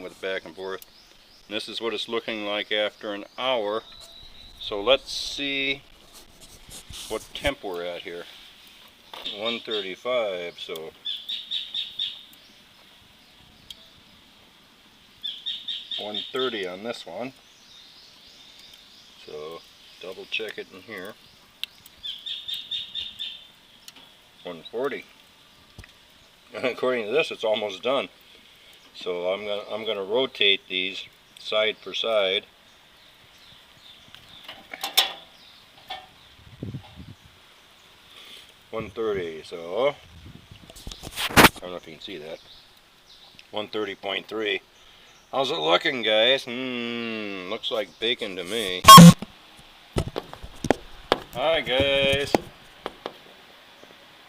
with it back and forth. And this is what it's looking like after an hour. So let's see what temp we're at here. 135, so $130 on this one. So double check it in here. 140. And according to this, it's almost done. So I'm gonna rotate these side for side. $130. So I don't know if you can see that. 130.3. How's it looking, guys? Looks like bacon to me. Hi guys.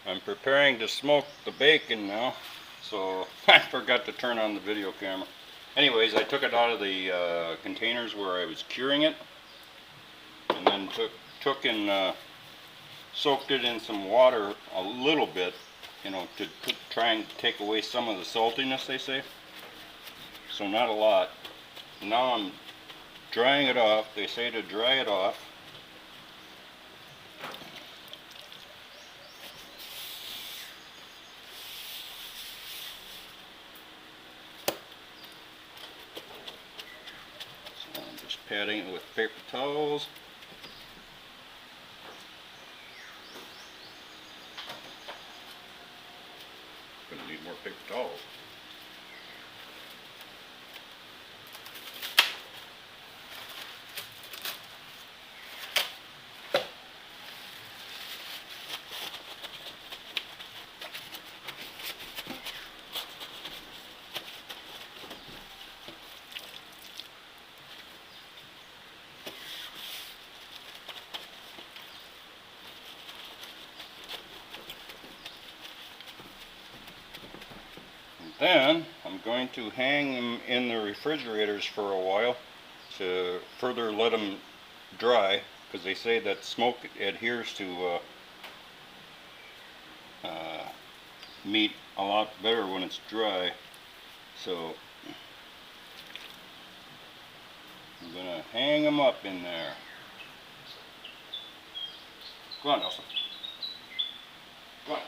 I'm preparing to smoke the bacon now, so I forgot to turn on the video camera. Anyways, I took it out of the containers where I was curing it, and then took and soaked it in some water a little bit, you know, to try and take away some of the saltiness, they say. So not a lot. Now I'm drying it off. They say to dry it off. So I'm just patting it with paper towels. Gonna need more paper towels. Then I'm going to hang them in the refrigerators for a while to further let them dry, because they say that smoke adheres to meat a lot better when it's dry. So I'm going to hang them up in there. Go on, Nelson. Go on.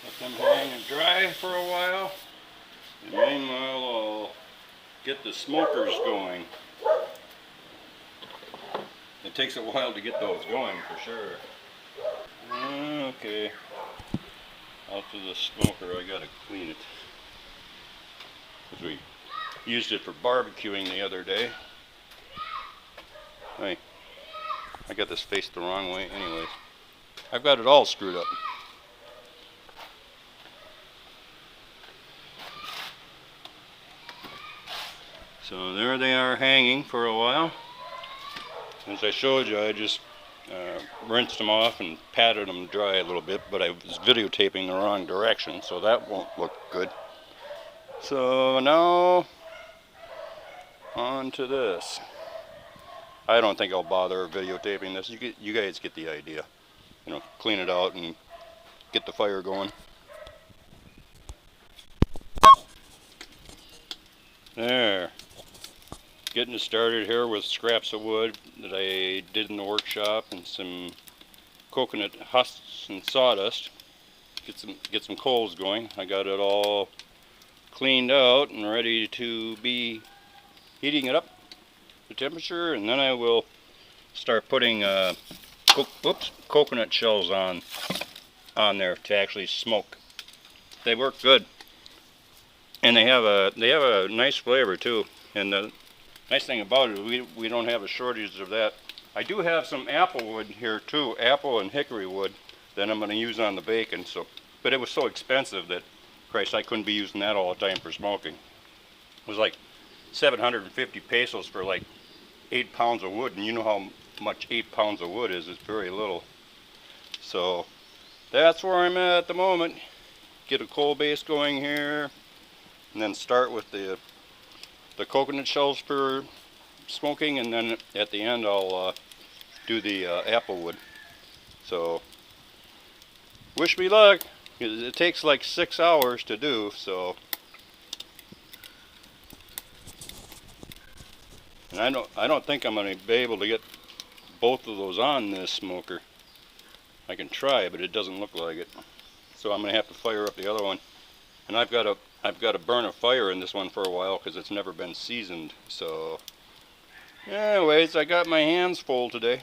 Let them hang and dry for a while, and meanwhile I'll get the smokers going. It takes a while to get those going for sure. Okay, out to the smoker. I gotta clean it, because we used it for barbecuing the other day. Hey, I got this faced the wrong way anyways. I've got it all screwed up. So there they are hanging for a while. As I showed you, I just rinsed them off and patted them dry a little bit, but I was videotaping the wrong direction, so that won't look good. So now on to this. I don't think I'll bother videotaping this. You guys get the idea. You know, clean it out and get the fire going. There. Getting it started here with scraps of wood that I did in the workshop and some coconut husks and sawdust. Get some coals going. I got it all cleaned out and ready to be heating it up to temperature, and then I will start putting coconut shells on there to actually smoke. They work good, and they have a nice flavor too. And the nice thing about it is we don't have a shortage of that. I do have some apple wood here too, apple and hickory wood that I'm going to use on the bacon. So, but it was so expensive that, Christ, I couldn't be using that all the time for smoking. It was like 750 pesos for like 8 pounds of wood, and you know how much 8 pounds of wood is. It's very little. So that's where I'm at the moment. Get a coal base going here, and then start with the coconut shells for smoking, and then at the end I'll do the apple wood. So wish me luck. It takes like 6 hours to do, so. And I don't think I'm going to be able to get both of those on this smoker. I can try, but it doesn't look like it. So I'm going to have to fire up the other one. And I've got to burn a fire in this one for a while because it's never been seasoned. So anyways, I got my hands full today.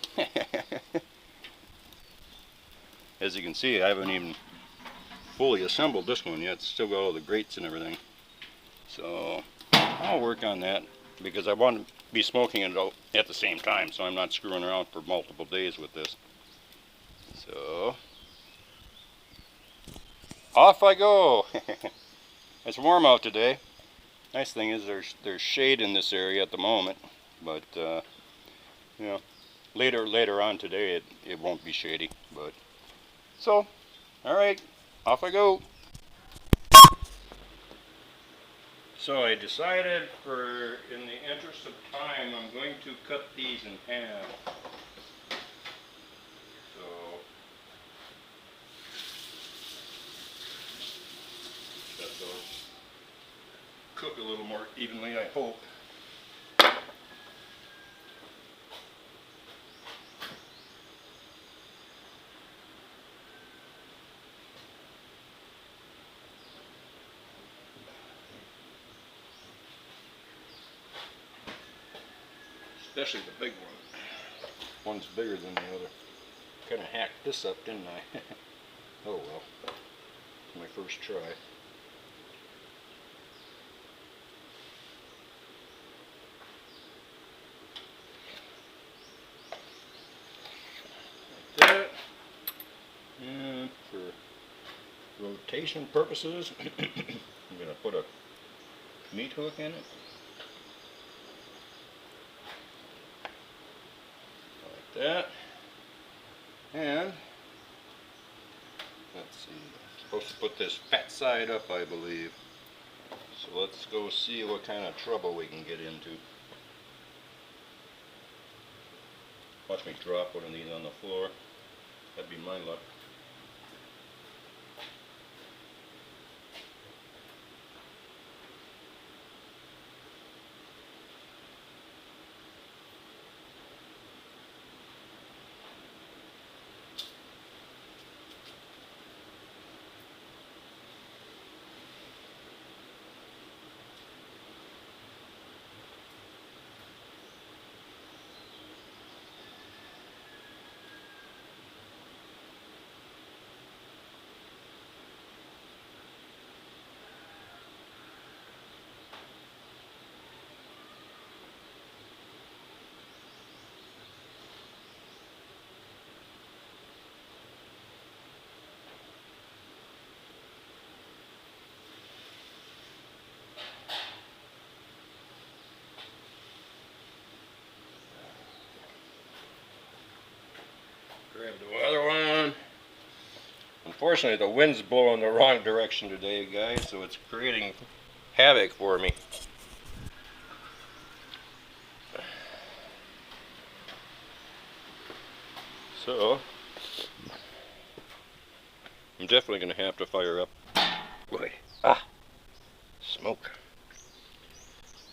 As you can see, I haven't even fully assembled this one yet. It's still got all the grates and everything. So I'll work on that because I want to be smoking it at the same time, so I'm not screwing around for multiple days with this. So off I go. It's warm out today. Nice thing is there's shade in this area at the moment, but you know, later on today it won't be shady. But so, all right, off I go. So I decided, in the interest of time, I'm going to cut these in half. So that those cook a little more evenly, I hope. Especially the big one. One's bigger than the other. Kind of hacked this up, didn't I? Oh well. My first try. Like that. And for rotation purposes, I'm going to put a meat hook in it. That, and let's see, I'm supposed to put this fat side up, I believe. So let's go see what kind of trouble we can get into. Watch me drop one of these on the floor. That'd be my luck. Grab the other one. Unfortunately, the wind's blowing the wrong direction today, guys, so it's creating havoc for me. So, I'm definitely going to have to fire up. Boy, smoke.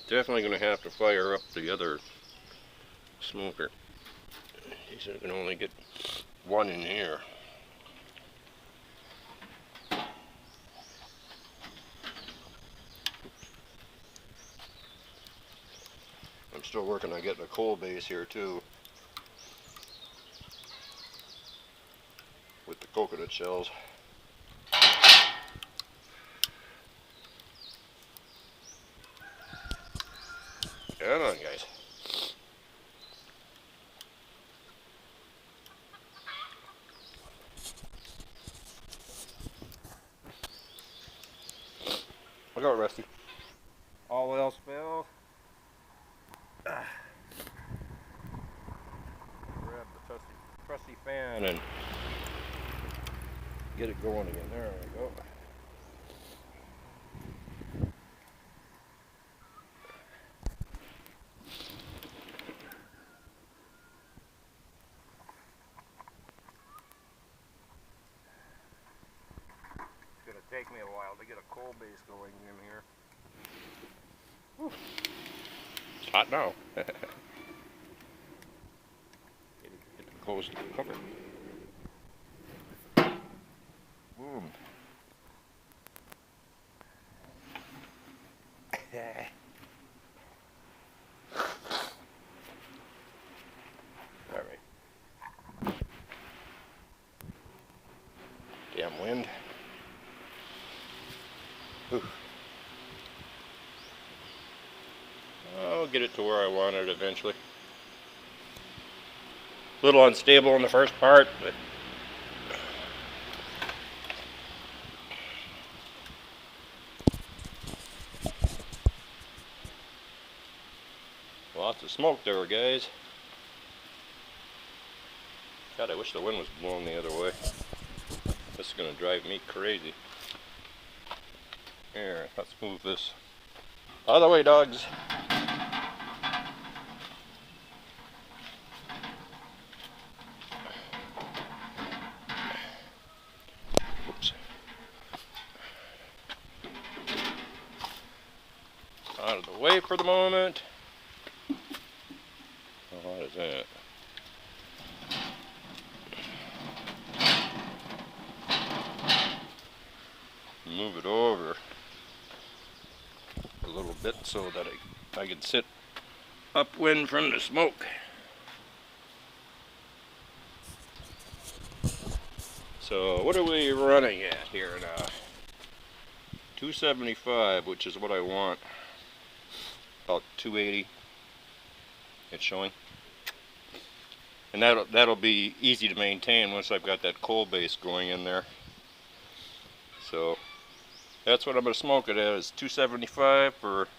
Definitely going to have to fire up the other smoker. These are going to only get one in here. I'm still working on getting a coal base here too, with the coconut shells. Come on, guys. Look out, Rusty. All else fails, Grab the trusty fan and get it going again. There we go. It's going to take me a while to get a coal base going in here. Whew. It's hot now. Get it close to the cover. Boom. All right. Damn wind. Whew. I'll get it to where I want it eventually. A little unstable in the first part, but lots of smoke there, guys. God, I wish the wind was blowing the other way. This is going to drive me crazy. Here, let's move this out of the way, dogs. Oops. Out of the way for the moment. Oh, what is that? Move it over a little bit so that I can sit upwind from the smoke. So what are we running at here now? 275, which is what I want. About 280 it's showing. And that'll be easy to maintain once I've got that coal base going in there. So that's what I'm going to smoke it at, is 275 for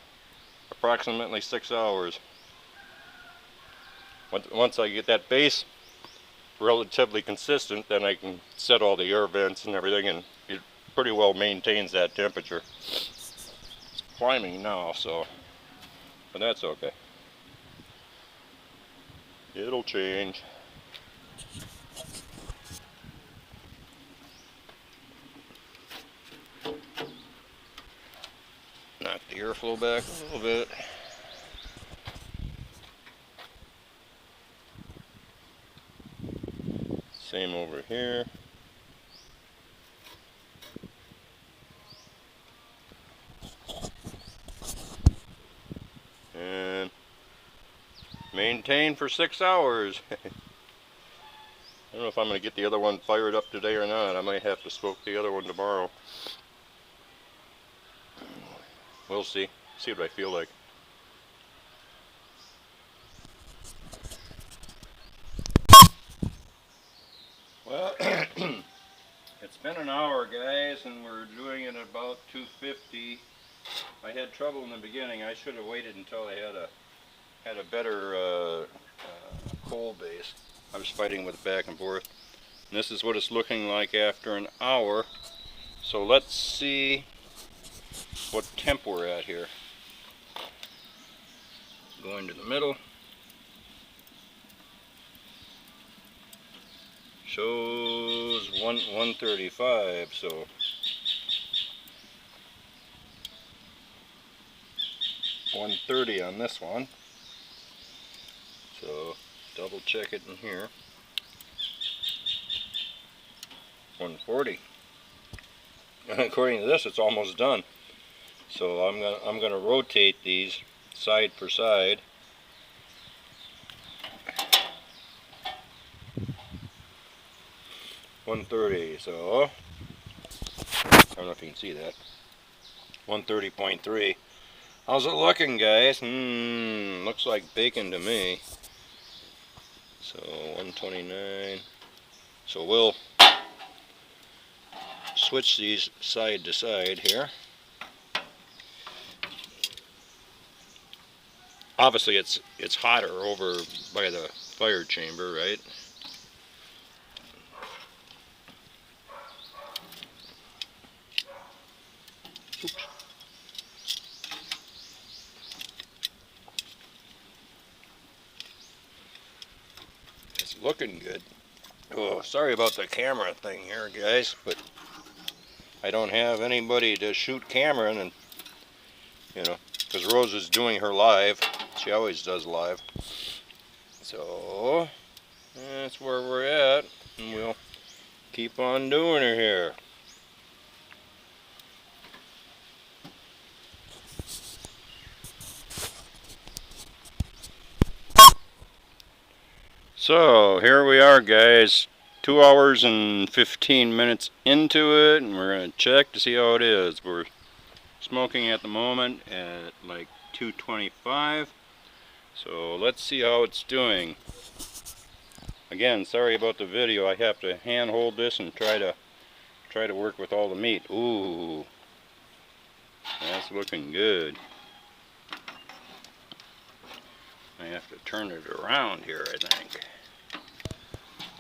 approximately 6 hours. Once I get that base relatively consistent, then I can set all the air vents and everything, and it pretty well maintains that temperature. It's climbing now, so, but that's okay. It'll change. Knock the airflow back a little bit. Same over here. And maintain for 6 hours. I don't know if I'm going to get the other one fired up today or not. I might have to smoke the other one tomorrow. We'll see. See what I feel like. Well, it's been an hour, guys, and we're doing it at about 250. I had trouble in the beginning. I should have waited until I had a better coal base. I was fighting with it back and forth. And this is what it's looking like after an hour. So let's see what temp we're at here. Going to the middle. Shows 135, so $130 on this one. So double check it in here. 140. And according to this, it's almost done. So I'm gonna rotate these side for side. $130. So I don't know if you can see that. 130.3. How's it looking, guys? Looks like bacon to me. So 129. So we'll switch these side to side here. obviously it's hotter over by the fire chamber, right? Oops. It's looking good. Oh, sorry about the camera thing here, guys, but I don't have anybody to shoot camera, and you know, because Rose is doing her live. She always does live. So that's where we're at, and we'll keep on doing her here. So here we are, guys, 2 hours and 15 minutes into it, and we're going to check to see how it is. We're smoking at the moment at like 225, so let's see how it's doing. Again, sorry about the video. I have to hand hold this and try to work with all the meat. Ooh, that's looking good. I have to turn it around here, I think.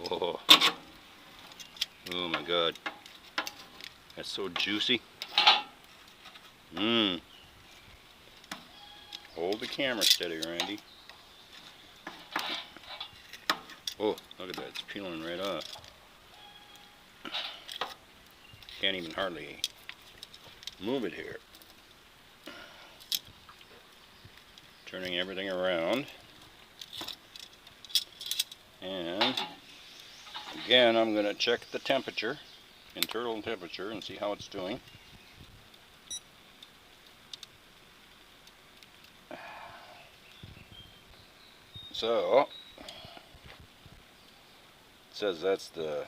Whoa. Oh my god. That's so juicy. Mmm. Hold the camera steady, Randy. Oh, look at that. It's peeling right off. Can't even hardly move it here. Turning everything around. And again, I'm going to check the temperature, internal temperature, and see how it's doing. So, it says that's the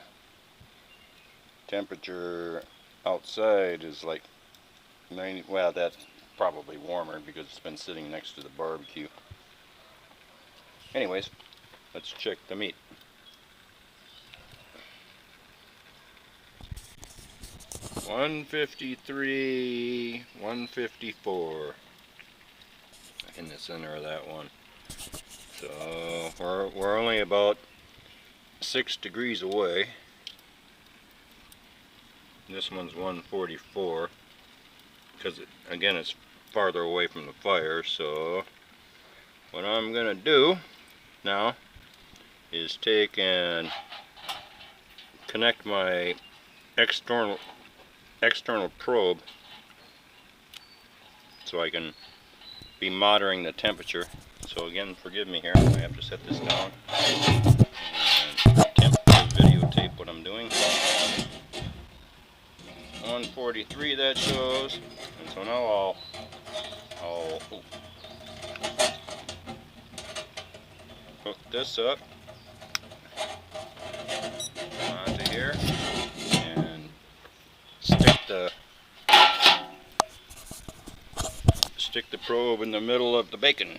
temperature outside is like 90, well, that's probably warmer because it's been sitting next to the barbecue. Anyways, let's check the meat. $153, $154 in the center of that one. So we're only about 6 degrees away. This one's 144 because again it's farther away from the fire. So what I'm gonna do now is take and connect my external probe so I can be monitoring the temperature. So again, forgive me here, I have to set this down and attempt to videotape what I'm doing. 143 that shows, and so now I'll hook this up onto here and stick the probe in the middle of the bacon.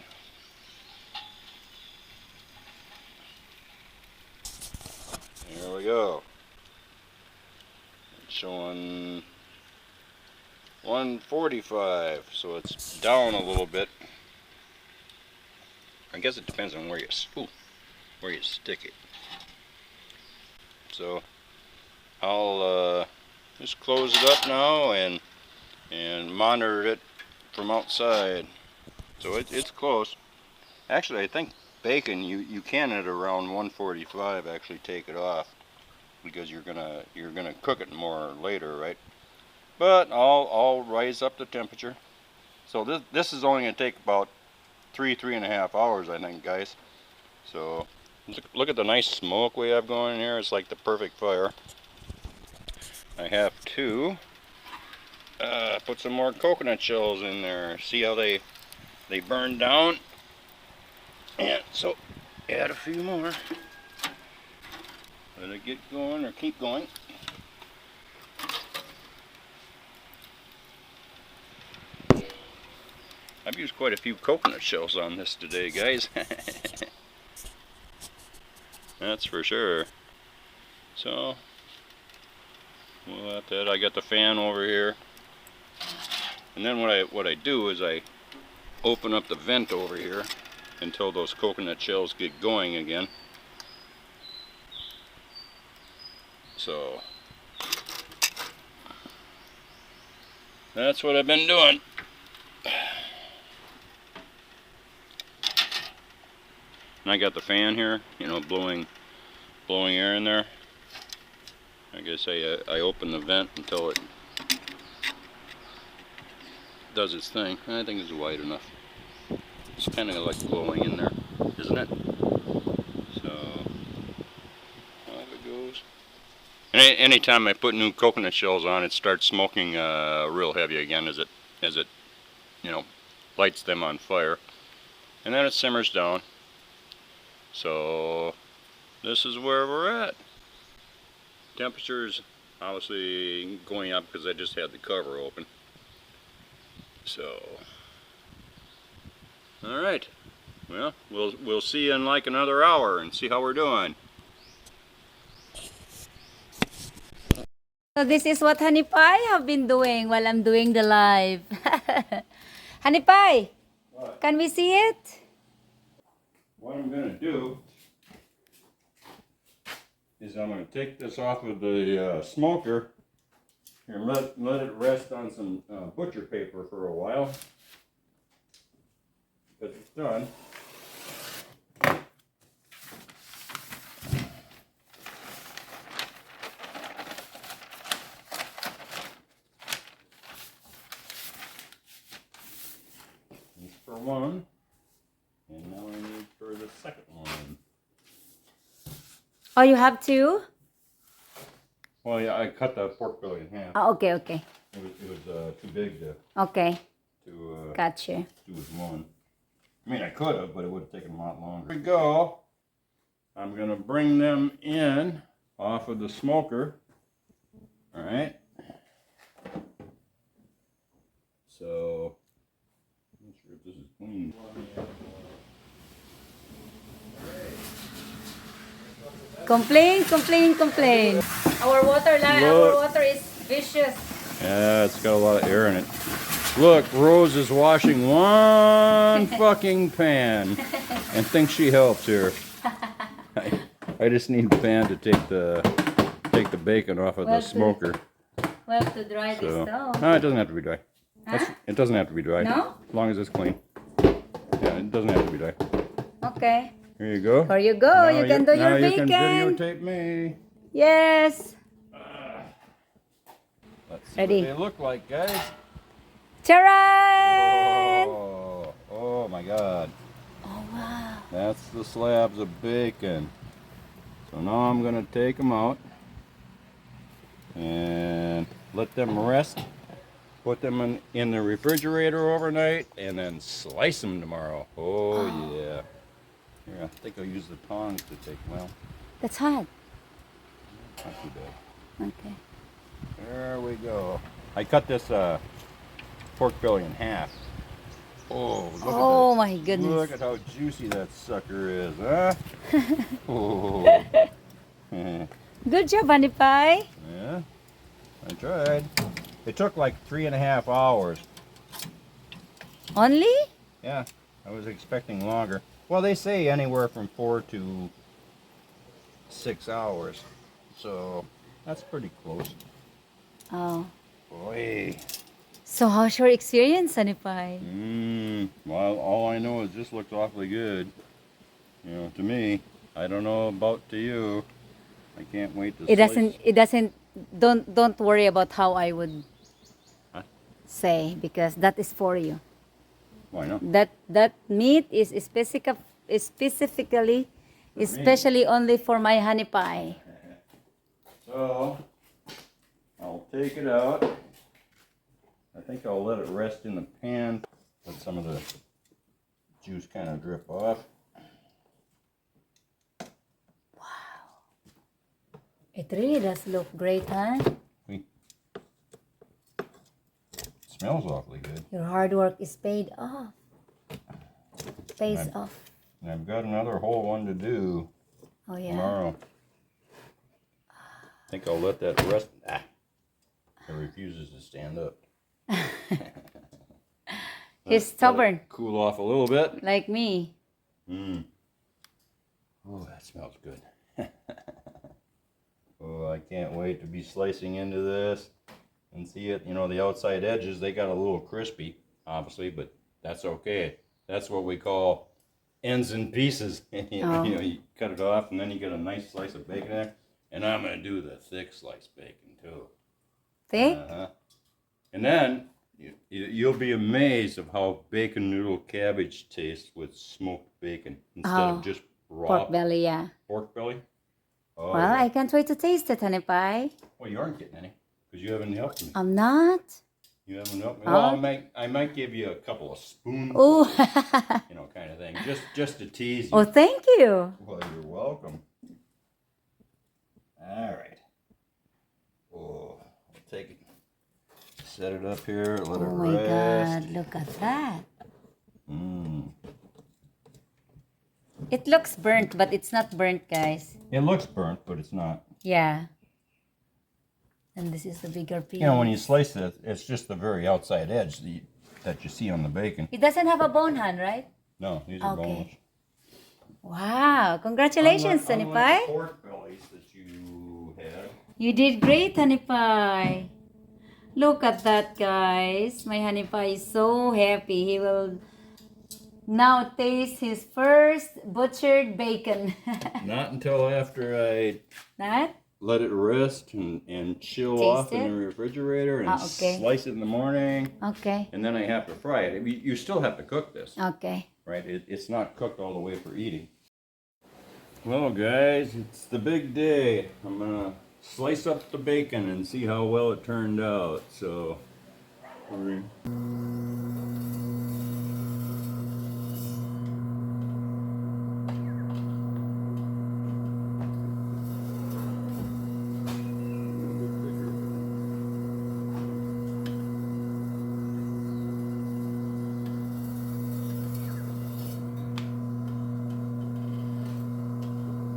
There we go. It's showing 145, so it's down a little bit. I guess it depends on where you stick it. So I'll just close it up now and monitor it from outside. So it's close. Actually, I think bacon you can at around 145 actually take it off because you're gonna cook it more later, right? But I'll raise up the temperature. So this is only gonna take about 3.5 hours, I think, guys. So look at the nice smoke we have going here. It's like the perfect fire. I have to put some more coconut shells in there. See how they burn down? And so add a few more. Let it get going or keep going. I've used quite a few coconut shells on this today, guys. That's for sure. So we'll let that. I got the fan over here, and then what I do is I open up the vent over here until those coconut shells get going again. So that's what I've been doing. And I got the fan here, you know, blowing air in there. Like I say, I open the vent until it does its thing. I think it's wide enough. It's kind of like blowing in there, isn't it? So off it goes. And anytime I put new coconut shells on, it starts smoking real heavy again as it you know, lights them on fire, and then it simmers down. So this is where we're at. Temperature's obviously going up because I just had the cover open. So all right, well, we'll see you in like another hour and see how we're doing. So this is what Honey Pie have been doing while I'm doing the live. Honey Pie, What? can we see it? What I'm going to do is I'm going to take this off of the smoker and let it rest on some butcher paper for a while. Because it's done. That's for one. And now I need for the second one. Oh, you have two? Well, yeah, I cut the pork belly in half. Oh, okay, okay. It was too big to Okay, do gotcha. with one. I mean, I could have, but it would have taken a lot longer. Here we go. I'm going to bring them in off of the smoker. All right. So, I'm not sure if this is clean. Complain, complain, complain. Our water is vicious. Yeah, it's got a lot of air in it. Look, Rose is washing one fucking pan and thinks she helps here. I just need the pan to take the bacon off of the smoker. We have to dry this stove. No, it doesn't have to be dry. Huh? It doesn't have to be dry. No? As long as it's clean. Yeah, it doesn't have to be dry. Okay. Here you go. Here you go. Now You can do your bacon. Now you can videotape me. Yes. Let's see Ready. what they look like, guys. Charan! Oh my God. Oh, wow. That's the slabs of bacon. So now I'm going to take them out and let them rest. Put them in the refrigerator overnight and then slice them tomorrow. Oh, yeah. Here, I think I'll use the tongs to take them out. That's hot. Not too bad. Okay. There we go. I cut this pork belly in half. Oh, look at that. My goodness. Look at how juicy that sucker is, huh? Oh. Good job, Honey Pie. Yeah, I tried. It took like 3.5 hours. Only? Yeah, I was expecting longer. Well, they say anywhere from 4 to 6 hours. So that's pretty close. Oh. Boy. So how's your experience, Honey Pie? Well, all I know is this looks awfully good. You know, to me. I don't know about to you. I can't wait to Don't worry about how I would say, because that is for you. Why not? That meat is specifically, especially only for my Honey Pie. So, I'll take it out. I think I'll let it rest in the pan. Let some of the juice kind of drip off. It really does look great, huh? It smells awfully good. Your hard work is paid off. Pays off. And I've got another whole one to do Oh, yeah. tomorrow. I think I'll let that rest. It refuses to stand up. He's stubborn. Cool off a little bit. Like me. Mmm. Oh, that smells good. Oh, I can't wait to be slicing into this and see it. You know, the outside edges, they got a little crispy, obviously, but that's okay. That's what we call ends and pieces. You know, you cut it off and then you get a nice slice of bacon there. And I'm going to do the thick sliced bacon too. Thick? And then you'll be amazed of how bacon noodle cabbage tastes with smoked bacon instead of just raw pork belly, yeah. Pork belly? Oh, Well, yeah. I can't wait to taste it, honey pie. Well, you aren't getting any because you haven't helped me. I'm not? You haven't helped me. Well, I might give you a couple of spoonfuls, Oh. you know, kind of thing, just to tease you. Oh, thank you. Well, you're welcome. All right. Oh, I'll take it. Set it up here. Let it rest. Oh my God! Look at that. It looks burnt, but it's not burnt, guys. It looks burnt, but it's not. Yeah. And this is the bigger piece. You know, when you slice it, it's just the very outside edge that you see on the bacon. It doesn't have a bone, Han, right? No, these are boneless. Wow! Congratulations, honey pie. The pork bellies that you had. You did great, honey pie. Look at that, guys. My honey pie is so happy. He will now taste his first butchered bacon. Not until after I let it rest and chill off in the refrigerator and slice it in the morning. Okay. And then I have to fry it. You still have to cook this. Okay. Right? It's not cooked all the way for eating. Well, guys, it's the big day. I'm going to slice up the bacon and see how well it turned out. So,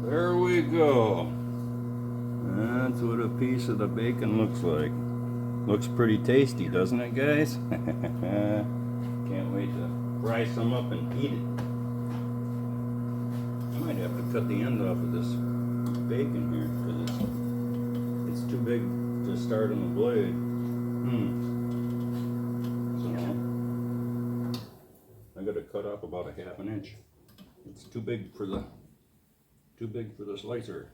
there we go. That's what a piece of the bacon looks like. Looks pretty tasty, doesn't it, guys? Can't wait to fry some up and eat it. I might have to cut the end off of this bacon here because it's too big to start on the blade. So I got to cut off about a ½ inch. It's too big for the slicer.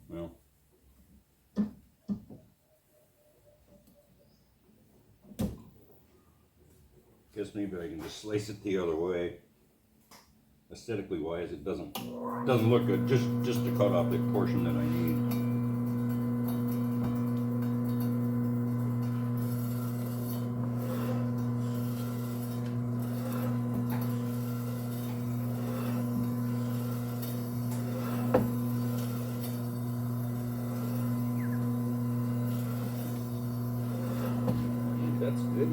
Well, guess maybe I can just slice it the other way. Aesthetically wise, it doesn't look good. Just to cut off the portion that I need. That's good.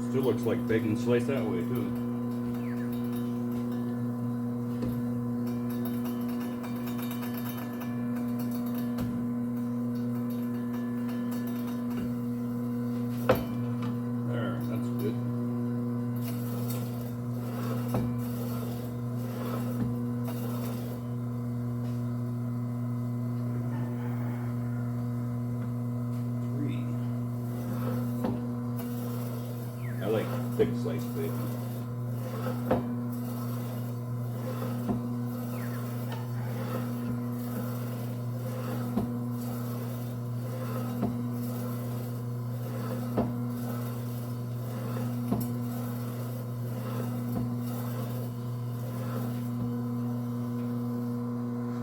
Still looks like bacon sliced that way too. There, that's good. I like thick sliced bacon.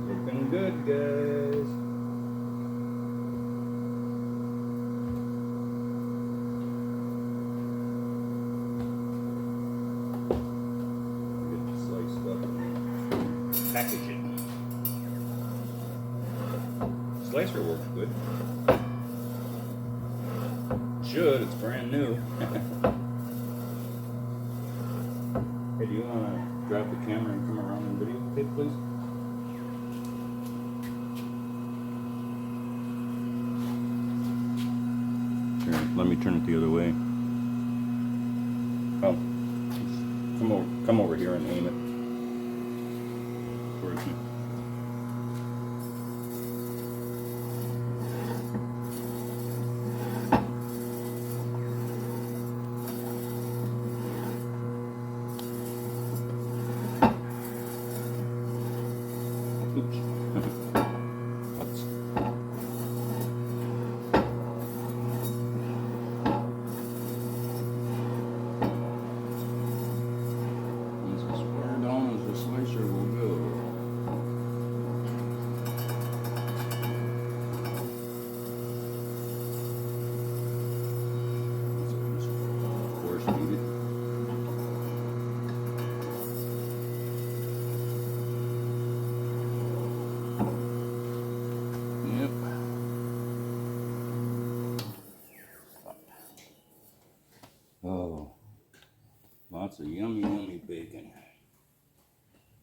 Looking good, guys. Package it. Slicer works good. Should, it's brand new. Hey, do you want to grab the camera and come around and videotape, please? Let me turn it the other way. Oh, come over here and aim it towards me. Oops. As far down as the slicer will go. Force feed it. Yep. Oh, lots of yummy bacon.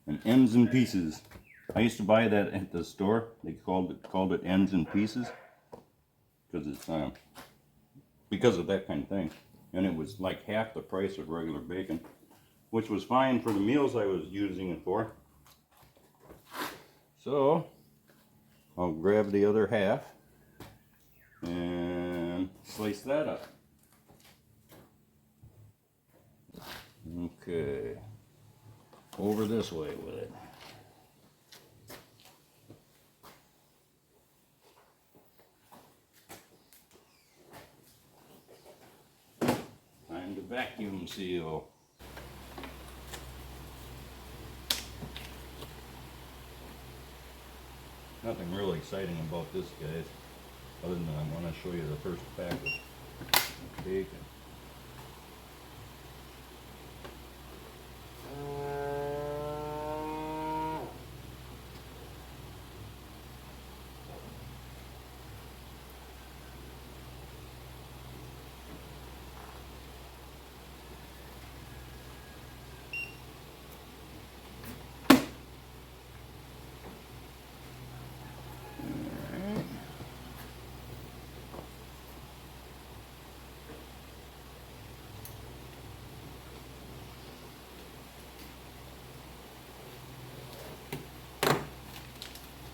And ends and pieces. I used to buy that at the store. They called it ends and pieces because it's because of that kind of thing. And it was like half the price of regular bacon, which was fine for the meals I was using it for. So I'll grab the other half and slice that up. Okay, over this way with it. Time to vacuum seal. Nothing really exciting about this, guys, other than I want to show you the first pack of bacon.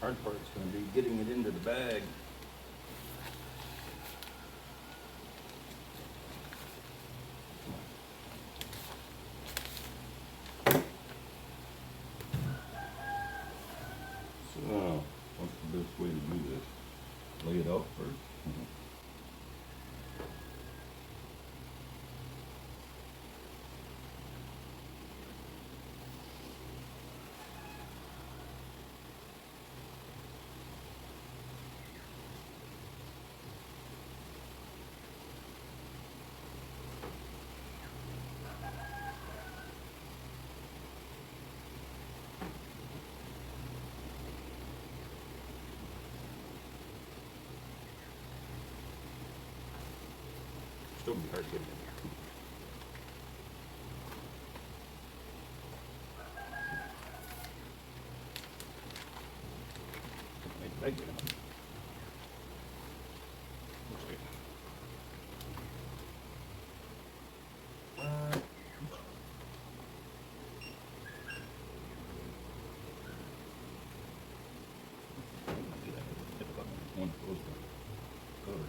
Hard part's going to be getting it into the bag. So, what's the best way to do this? Lay it out first. Still be hard getting in here. I get him. Looks good. One close the cover.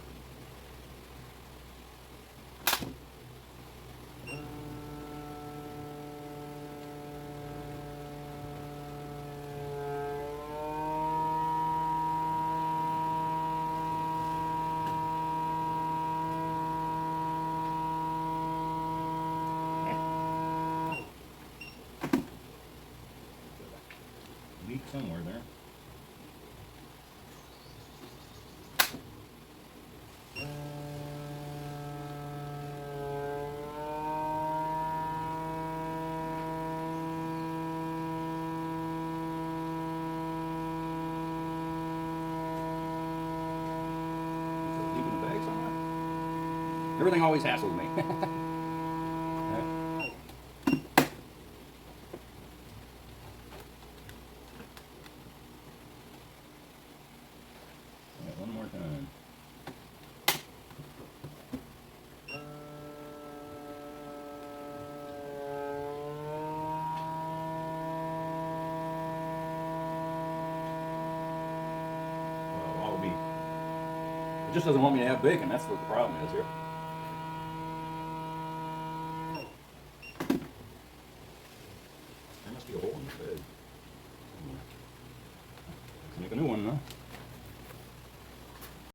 Leak somewhere there. Leaving the bag somewhere. Everything always hassles me. One more time. just doesn't want me to have bacon. That's what the problem is here. There must be a hole in the bed. Let's make a new one, though.